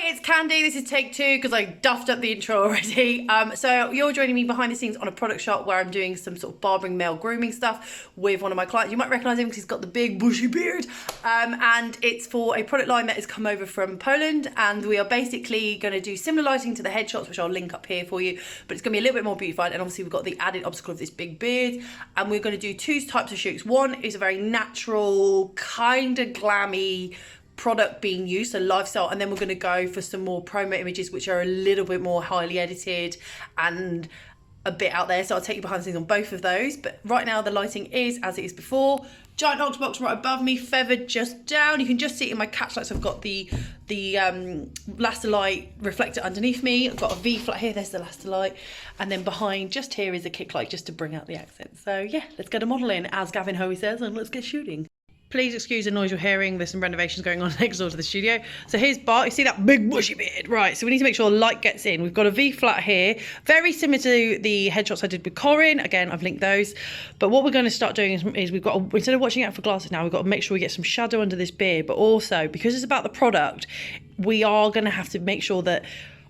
it's Khandie. This is take two because I duffed up the intro already. So you're joining me behind the scenes on a product shop where I'm doing some sort of barbering male grooming stuff with one of my clients. You might recognise him because he's got the big bushy beard. And it's for a product line that has come over from Poland, and we are basically going to do similar lighting to the headshots, which I'll link up here for you, but it's going to be a little bit more beautified. And obviously we've got the added obstacle of this big beard, and we're going to do two types of shoots. One is a very natural, kind of glammy product being used, so lifestyle, and then we're going to go for some more promo images which are a little bit more highly edited and a bit out there, so I'll take you behind the scenes on both of those. But right now the lighting is as it is before. Giant Ox box right above me, feathered just down. You can just see it in my catch lights. I've got the Laster light reflector underneath me. I've got a V flat here, there's the Laster light, and then behind just here is a kick light just to bring out the accent. So yeah, let's get a model in, as Gavin Hoey says, and let's get shooting. Please excuse the noise you're hearing. There's some renovations going on next door to the studio. So here's Bart. You see that big bushy beard? Right, so we need to make sure the light gets in. We've got a V flat here, very similar to the headshots I did with Corin. Again, I've linked those. But what we're going to start doing is we've got, instead of watching out for glasses now, we've got to make sure we get some shadow under this beard. But also, because it's about the product, we are going to have to make sure that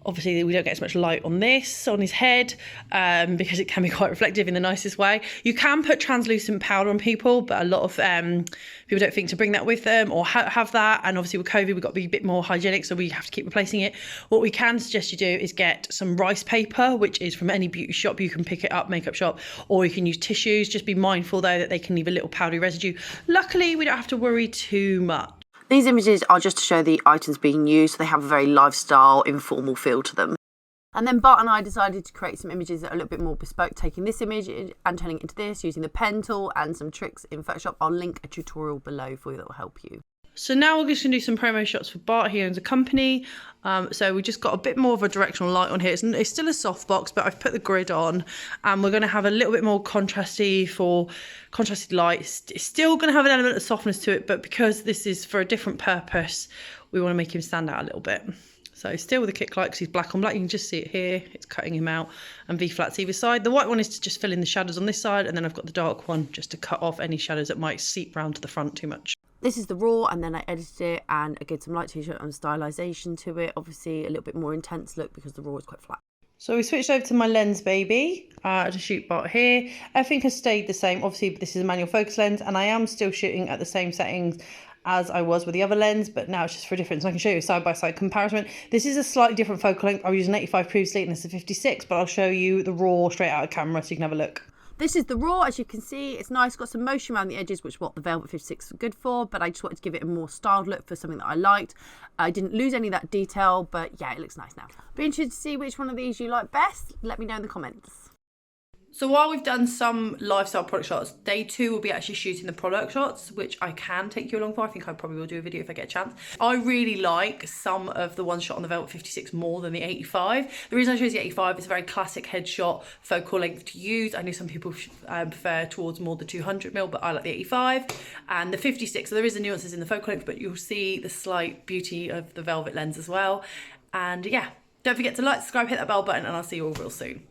obviously we don't get as much light on this, on his head, because it can be quite reflective in the nicest way. You can put translucent powder on people, but a lot of people don't think to bring that with them or have that. And obviously with COVID, we've got to be a bit more hygienic, so we have to keep replacing it. What we can suggest you do is get some rice paper, which is from any beauty shop. You can pick it up, makeup shop, or you can use tissues. Just be mindful though that they can leave a little powdery residue. Luckily, we don't have to worry too much. These images are just to show the items being used, so they have a very lifestyle, informal feel to them. And then Bart and I decided to create some images that are a little bit more bespoke, taking this image and turning it into this, using the pen tool and some tricks in Photoshop. I'll link a tutorial below for you that will help you. So now we're just going to do some promo shots for Bart. He owns a company. So we just got a bit more of a directional light on here. It's still a softbox, but I've put the grid on, and we're going to have a little bit more contrasted light. It's still going to have an element of softness to it, but because this is for a different purpose, we want to make him stand out a little bit. So still with the kick light, because he's black on black. You can just see it here. It's cutting him out, and V flats either side. The white one is to just fill in the shadows on this side, and then I've got the dark one just to cut off any shadows that might seep round to the front too much. This is the raw, and then I edited it and I did some light t-shirt and stylization to it. Obviously a little bit more intense look because the raw is quite flat. So we switched over to my Lensbaby to shoot Bart here. Everything has stayed the same. Obviously this is a manual focus lens, and I am still shooting at the same settings as I was with the other lens, but now it's just for a difference. I can show you a side-by-side comparison. This is a slightly different focal length. I was using 85 previously, and this is a 56, but I'll show you the raw straight out of camera so you can have a look. This is the raw, as you can see. It's nice, got some motion around the edges, which is what the Velvet 56 is good for, but I just wanted to give it a more styled look for something that I liked. I didn't lose any of that detail, but yeah, it looks nice now. Be interested to see which one of these you like best. Let me know in the comments. So while we've done some lifestyle product shots, day two will be actually shooting the product shots, which I can take you along for. I think I probably will do a video if I get a chance. I really like some of the ones shot on the Velvet 56 more than the 85. The reason I chose the 85 is a very classic headshot focal length to use. I know some people prefer towards more the 200mm, but I like the 85 and the 56. So there is a nuances in the focal length, but you'll see the slight beauty of the Velvet lens as well. And yeah, don't forget to like, subscribe, hit that bell button, and I'll see you all real soon.